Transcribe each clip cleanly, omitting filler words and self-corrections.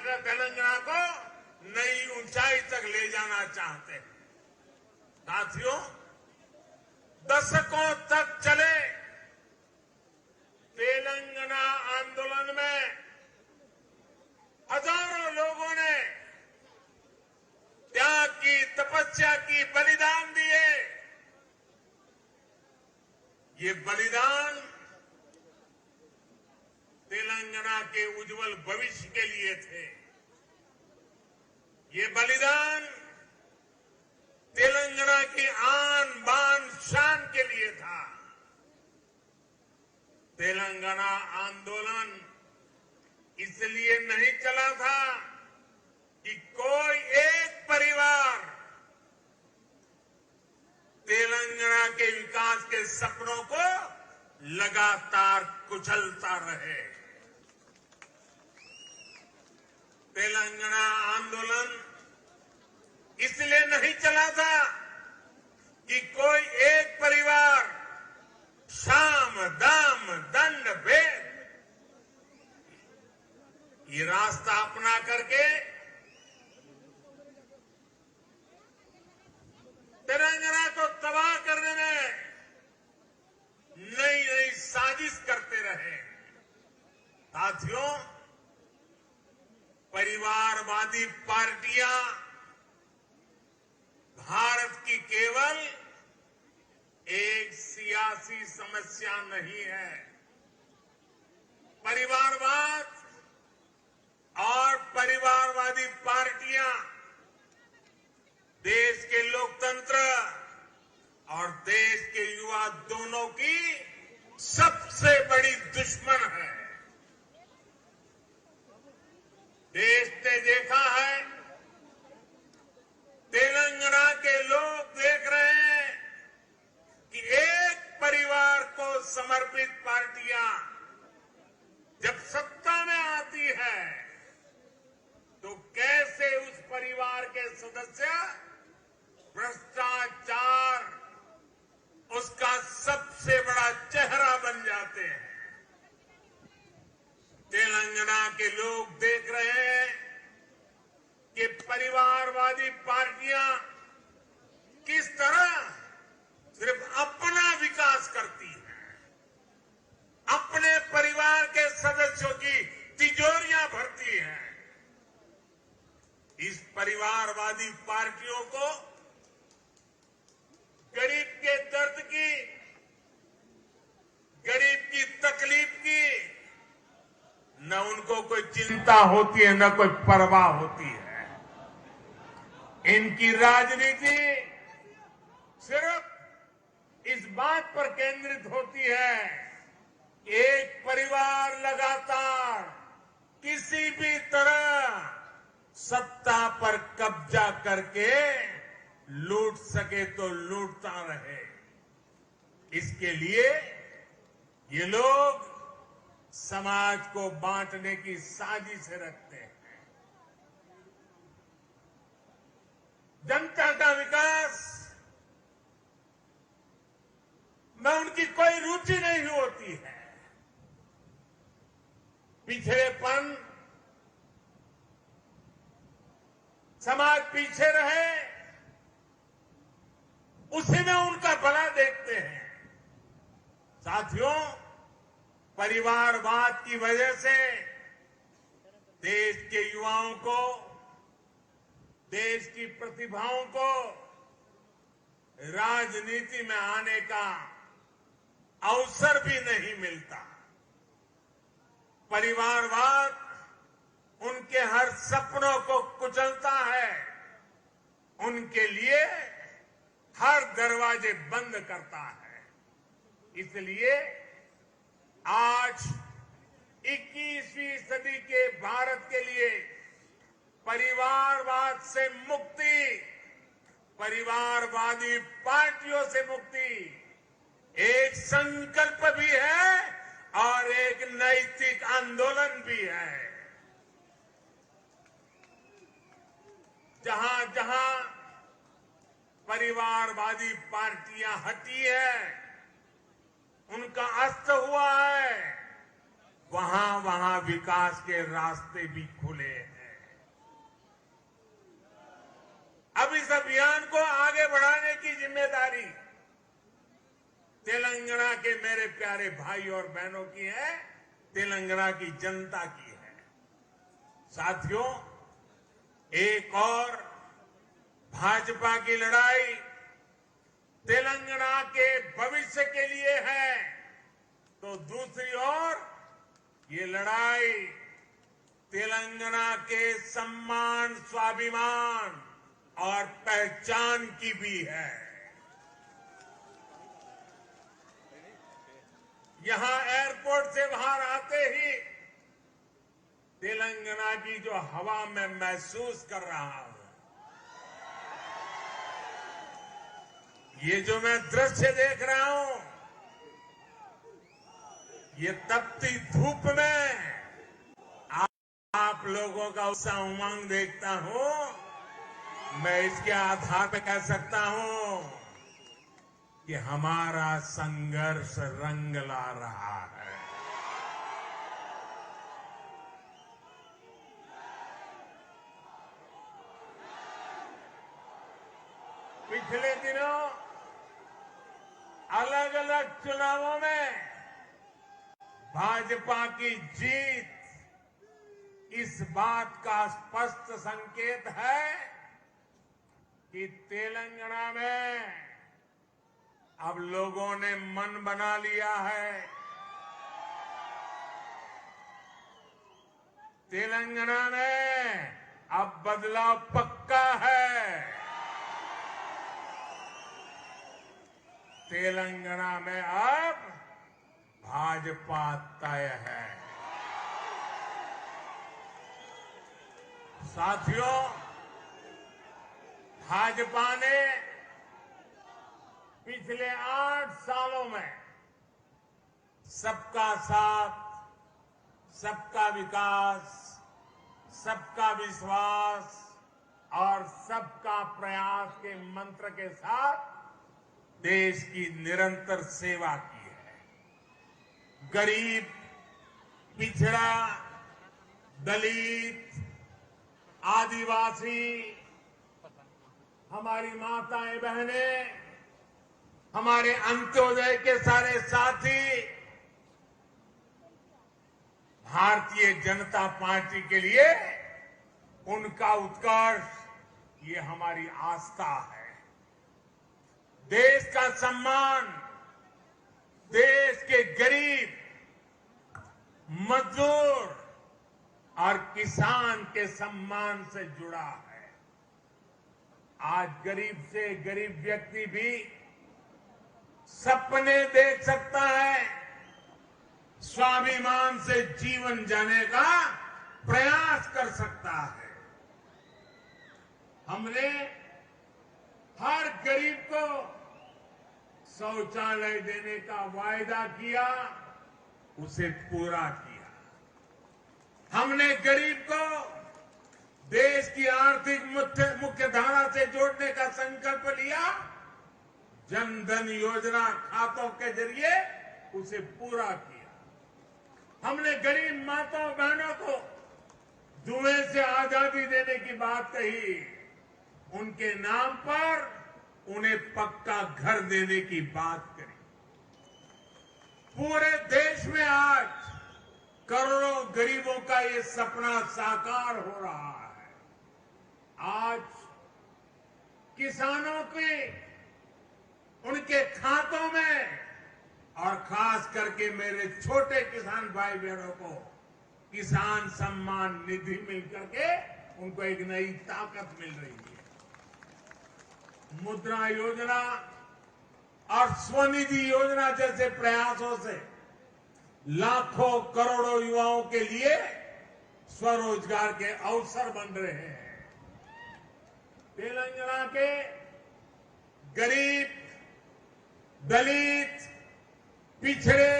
तेलंगाना को नई ऊंचाई तक ले जाना चाहते हैं। साथियों, दशकों तक चले तेलंगाना आंदोलन में हजारों लोगों ने त्याग की, तपस्या की, बलिदान दिए। ये बलिदान तेलंगाना के उज्जवल भविष्य के लिए थे। ये बलिदान तेलंगाना की आन बान शान के लिए था। तेलंगाना आंदोलन इसलिए नहीं चला था कि कोई एक परिवार तेलंगाना के विकास के सपनों को लगातार कुचलता रहे। तेलंगाना आंदोलन इसलिए नहीं चला था कि कोई एक परिवार साम, दाम, दंड, भेद ये रास्ता अपना करके तेलंगाना को तबाह करने में नई नई साजिश करते रहे। साथियों, परिवारवादी पार्टियां भारत की केवल एक सियासी समस्या नहीं है। परिवारवाद और परिवारवादी पार्टियां देश के लोकतंत्र और देश के युवा दोनों की सबसे बड़ी दुश्मन है। देश ने देखा है, तेलंगाना के लोग देख रहे हैं कि एक परिवार को समर्पित पार्टियां जब सत्ता में आती है तो कैसे उस परिवार के सदस्य भ्रष्टाचार उसका सबसे बड़ा चेहरा बन जाते हैं। तेलंगाना के लोग देख रहे हैं कि परिवारवादी पार्टियां किस तरह सिर्फ अपना विकास करती हैं, अपने परिवार के सदस्यों की तिजोरियां भरती हैं। इस परिवारवादी पार्टियों को गरीब के दर्द की, गरीब की तकलीफ की न उनको कोई चिंता होती है, न कोई परवाह होती है। इनकी राजनीति सिर्फ इस बात पर केंद्रित होती है कि एक परिवार लगातार किसी भी तरह सत्ता पर कब्जा करके लूट सके तो लूटता रहे। इसके लिए ये लोग समाज को बांटने की साजिश रखते हैं। जनता का विकास में उनकी कोई रुचि नहीं होती है। पिछड़ेपन, समाज पीछे रहे, उसी में उनका भला देखते हैं। साथियों, परिवारवाद की वजह से देश के युवाओं को, देश की प्रतिभाओं को राजनीति में आने का अवसर भी नहीं मिलता। परिवारवाद उनके हर सपनों को कुचलता है, उनके लिए हर दरवाजे बंद करता है। इसलिए आज 21वीं सदी के भारत के लिए परिवारवाद से मुक्ति, परिवारवादी पार्टियों से मुक्ति एक संकल्प भी है और एक नैतिक आंदोलन भी है। जहां जहां परिवारवादी पार्टियां हटी है, उनका अस्त हुआ है, वहां वहां विकास के रास्ते भी खुले हैं। अब इस अभियान को आगे बढ़ाने की जिम्मेदारी तेलंगाना के मेरे प्यारे भाई और बहनों की है, तेलंगाना की जनता की है। साथियों, एक और भाजपा की लड़ाई तेलंगाना के भविष्य के लिए है, तो दूसरी ओर ये लड़ाई तेलंगाना के सम्मान, स्वाभिमान और पहचान की भी है। यहां एयरपोर्ट से बाहर आते ही तेलंगाना की जो हवा में महसूस कर रहा हूं, ये जो मैं दृश्य देख रहा हूं, ये तपती धूप में आप लोगों का उत्साह उमंग देखता हूं, मैं इसके आधार पर कह सकता हूं कि हमारा संघर्ष रंग ला रहा है। पिछले दिनों अलग अलग चुनावों में भाजपा की जीत इस बात का स्पष्ट संकेत है कि तेलंगाना में अब लोगों ने मन बना लिया है। तेलंगाना में अब बदलाव पक्का है। तेलंगाना में अब भाजपा तय है। साथियों, भाजपा ने पिछले 8 सालों में सबका साथ, सबका विकास, सबका विश्वास और सबका प्रयास के मंत्र के साथ देश की निरंतर सेवा की है। गरीब, पिछड़ा, दलित, आदिवासी, हमारी माताएं बहनें, हमारे अंत्योदय के सारे साथी, भारतीय जनता पार्टी के लिए उनका उत्कर्ष ये हमारी आस्था है। देश का सम्मान देश के गरीब, मजदूर और किसान के सम्मान से जुड़ा है। आज गरीब से गरीब व्यक्ति भी सपने देख सकता है, स्वाभिमान से जीवन जीने का प्रयास कर सकता है। हमने हर गरीब को शौचालय देने का वायदा किया, उसे पूरा किया। हमने गरीब को देश की आर्थिक मुख्य धारा से जोड़ने का संकल्प लिया, जन धन योजना खातों के जरिए उसे पूरा किया। हमने गरीब माताओं बहनों को धुएं से आजादी देने की बात कही, उनके नाम पर उन्हें पक्का घर देने की बात करी। पूरे देश में आज करोड़ों गरीबों का ये सपना साकार हो रहा है। आज किसानों के उनके खातों में, और खास करके मेरे छोटे किसान भाई बहनों को किसान सम्मान निधि मिल करके उनको एक नई ताकत मिल रही है। मुद्रा योजना और स्वनिधि योजना जैसे प्रयासों से लाखों करोड़ों युवाओं के लिए स्वरोजगार के अवसर बन रहे हैं। तेलंगाना के गरीब, दलित, पिछड़े,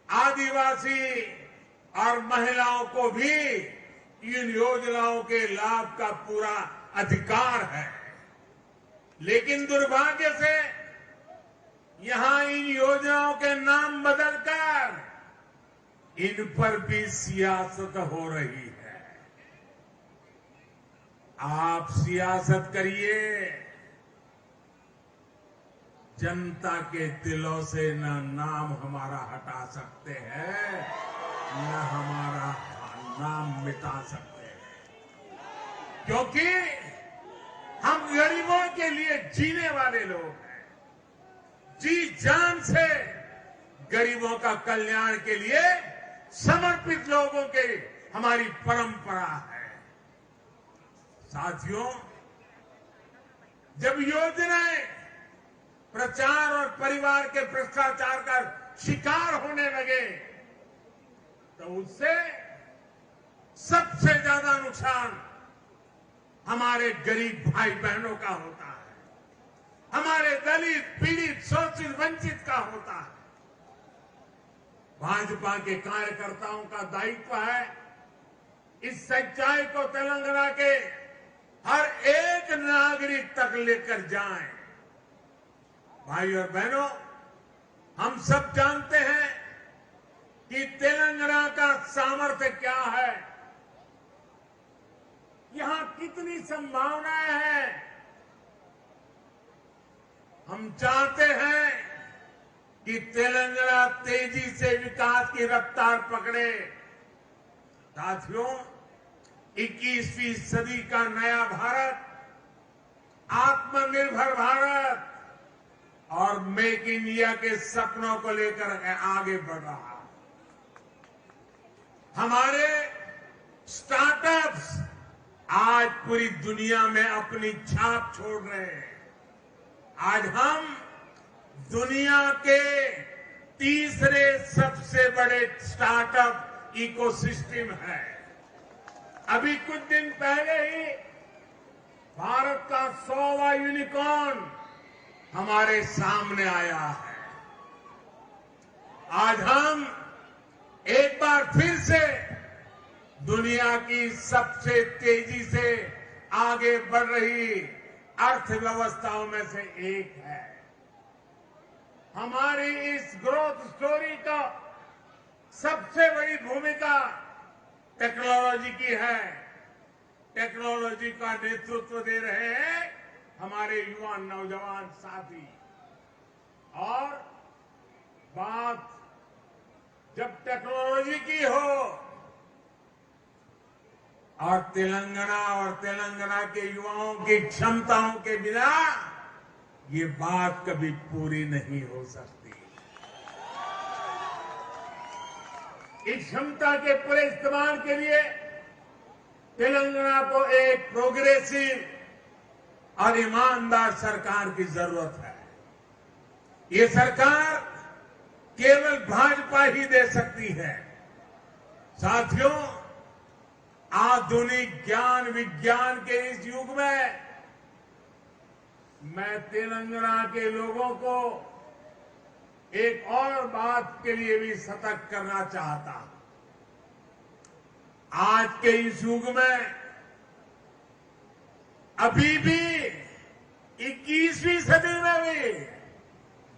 आदिवासी और महिलाओं को भी इन योजनाओं के लाभ का पूरा अधिकार है। लेकिन दुर्भाग्य से यहां इन योजनाओं के नाम बदलकर इन पर भी सियासत हो रही है। आप सियासत करिए, जनता के दिलों से न नाम हमारा हटा सकते हैं, न हमारा नाम मिटा सकते हैं, क्योंकि हम गरीबों के लिए जीने वाले लोग हैं। जी जान से गरीबों का कल्याण के लिए समर्पित लोगों के हमारी परंपरा है। साथियों, जब योजनाएं प्रचार और परिवार के भ्रष्टाचार का शिकार होने लगे तो उससे सबसे ज्यादा नुकसान हमारे गरीब भाई बहनों का होता है, हमारे दलित, पीड़ित, शोषित, वंचित का होता है। भाजपा के कार्यकर्ताओं का दायित्व है इस सच्चाई को तेलंगाना के हर एक नागरिक तक लेकर जाएं। भाई और बहनों, हम सब जानते हैं कि तेलंगाना का सामर्थ्य क्या है, यहां कितनी संभावनाएं हैं। हम चाहते हैं कि तेलंगाना तेजी से विकास की रफ्तार पकड़े। साथियों, 21वीं सदी का नया भारत, आत्मनिर्भर भारत और मेक इन इंडिया के सपनों को लेकर आगे बढ़ रहा है। हमारे स्टार्टअप्स आज पूरी दुनिया में अपनी छाप छोड़ रहे हैं। आज हम दुनिया के तीसरे सबसे बड़े स्टार्टअप इकोसिस्टम है। अभी कुछ दिन पहले ही भारत का 100वां यूनिकॉर्न हमारे सामने आया है। आज हम एक बार फिर से दुनिया की सबसे तेजी से आगे बढ़ रही अर्थव्यवस्थाओं में से एक है। हमारी इस ग्रोथ स्टोरी का सबसे बड़ी भूमिका टेक्नोलॉजी की है। टेक्नोलॉजी का नेतृत्व दे रहे हैं हमारे युवा नौजवान साथी। और बात जब टेक्नोलॉजी की हो और तेलंगाना के युवाओं की क्षमताओं के बिना ये बात कभी पूरी नहीं हो सकती। इस क्षमता के पूरे इस्तेमाल के लिए तेलंगाना को एक प्रोग्रेसिव और ईमानदार सरकार की जरूरत है। ये सरकार केवल भाजपा ही दे सकती है। साथियों, आधुनिक ज्ञान विज्ञान के इस युग में मैं तेलंगाना के लोगों को एक और बात के लिए भी सतर्क करना चाहता हूं। आज के इस युग में अभी भी 21वीं सदी में भी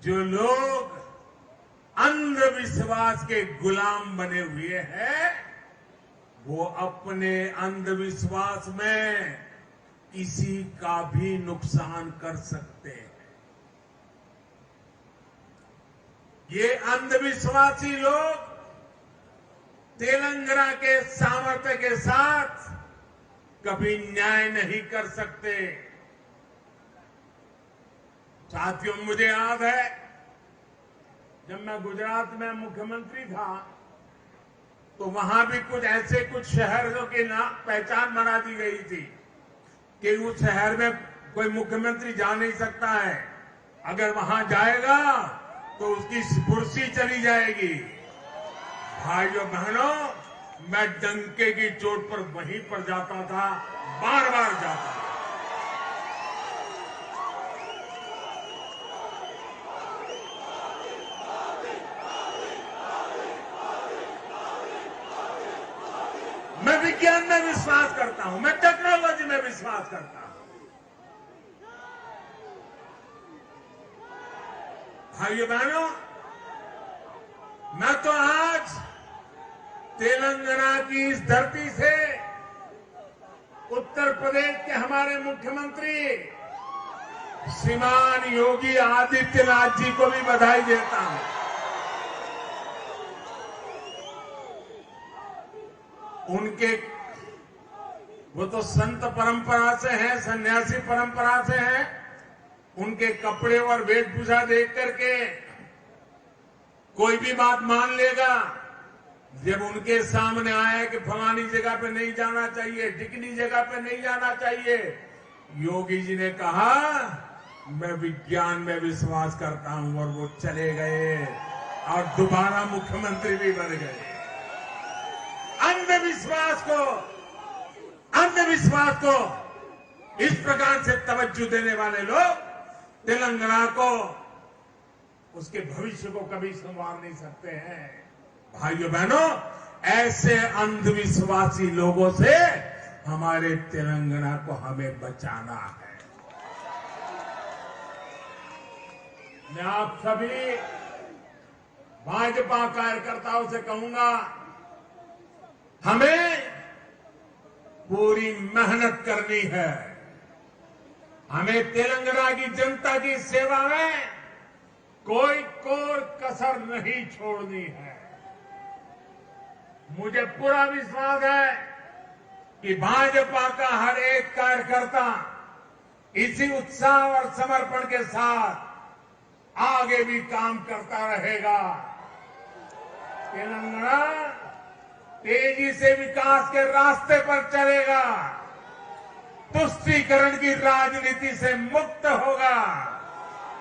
जो लोग अंधविश्वास के गुलाम बने हुए हैं, वो अपने अंधविश्वास में किसी का भी नुकसान कर सकते हैं। ये अंधविश्वासी लोग तेलंगाना के सामर्थ्य के साथ कभी न्याय नहीं कर सकते। साथियों, मुझे याद है जब मैं गुजरात में मुख्यमंत्री था तो वहां भी कुछ शहरों की पहचान बना दी गई थी कि उस शहर में कोई मुख्यमंत्री जा नहीं सकता है, अगर वहां जाएगा तो उसकी कुर्सी चली जाएगी। भाइयों बहनों, मैं डंके की चोट पर वहीं पर जाता था, बार बार जाता था। मैं विज्ञान में विश्वास करता हूं, मैं टेक्नोलॉजी में विश्वास करता हूं। भाइयों बहनों, मैं तो आज तेलंगाना की इस धरती से उत्तर प्रदेश के हमारे मुख्यमंत्री श्रीमान योगी आदित्यनाथ जी को भी बधाई देता हूं। उनके वो तो संत परंपरा से हैं, सन्यासी परंपरा से हैं। उनके कपड़े और वेशभूषा देख करके कोई भी बात मान लेगा। जब उनके सामने आया कि फलानी जगह पे नहीं जाना चाहिए, ढिकनी जगह पे नहीं जाना चाहिए, योगी जी ने कहा मैं विज्ञान में विश्वास करता हूं, और वो चले गए और दोबारा मुख्यमंत्री भी बन गए। अंधविश्वास को इस प्रकार से तवज्जो देने वाले लोग तेलंगाना को, उसके भविष्य को कभी संवार नहीं सकते हैं। भाइयों बहनों, ऐसे अंधविश्वासी लोगों से हमारे तेलंगाना को हमें बचाना है। मैं आप सभी भाजपा कार्यकर्ताओं से कहूंगा, हमें पूरी मेहनत करनी है। हमें तेलंगाना की जनता की सेवा में कोई कोर कसर नहीं छोड़नी है। मुझे पूरा विश्वास है कि भाजपा का हर एक कार्यकर्ता इसी उत्साह और समर्पण के साथ आगे भी काम करता रहेगा। तेलंगाना तेजी से विकास के रास्ते पर चलेगा, तुष्टीकरण की राजनीति से मुक्त होगा,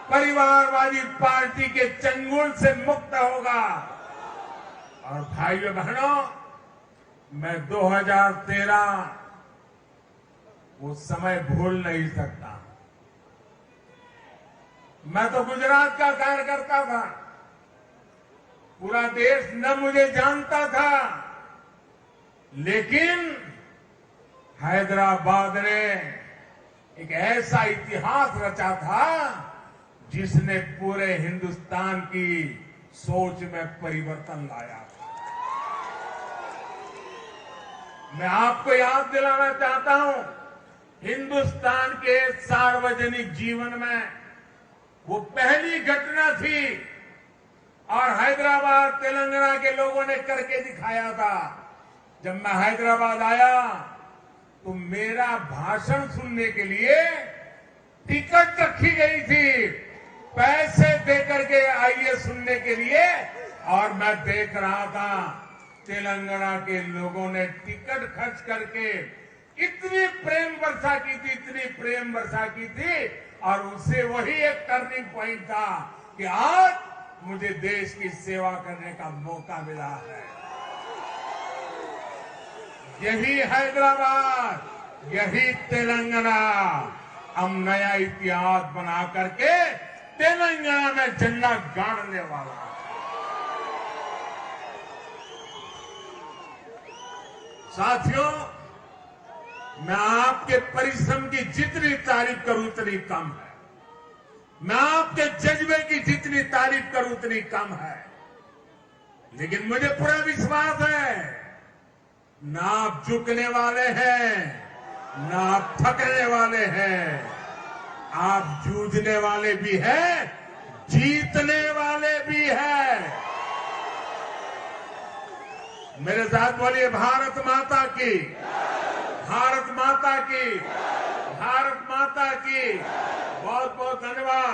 परिवारवादी पार्टी के चंगुल से मुक्त होगा। और भाइयों बहनों, मैं 2013 वो समय भूल नहीं सकता। मैं तो गुजरात का कार्यकर्ता था, पूरा देश न मुझे जानता था, लेकिन हैदराबाद ने एक ऐसा इतिहास रचा था जिसने पूरे हिंदुस्तान की सोच में परिवर्तन लाया। मैं आपको याद दिलाना चाहता हूं, हिंदुस्तान के सार्वजनिक जीवन में वो पहली घटना थी और हैदराबाद तेलंगाना के लोगों ने करके दिखाया था। जब मैं हैदराबाद आया तो मेरा भाषण सुनने के लिए टिकट रखी गई थी, पैसे देकर के आइए सुनने के लिए, और मैं देख रहा था तेलंगाना के लोगों ने टिकट खर्च करके इतनी प्रेम वर्षा की थी, इतनी प्रेम वर्षा की थी, और उससे वही एक टर्निंग पॉइंट था कि आज मुझे देश की सेवा करने का मौका मिला है। यही हैदराबाद, यही तेलंगाना हम नया इतिहास बना करके तेलंगाना में झंडा गाड़ने वाला है। साथियों, मैं आपके परिश्रम की जितनी तारीफ करूं उतनी कम है। मैं आपके जज्बे की जितनी तारीफ करूं उतनी कम है। लेकिन मुझे पूरा विश्वास है, ना आप झुकने वाले हैं, ना आप थकने वाले हैं, आप जूझने वाले भी हैं, जीतने वाले भी हैं। मेरे साथ बोलिए भारत माता की, भारत माता की, भारत माता की। बहुत बहुत धन्यवाद।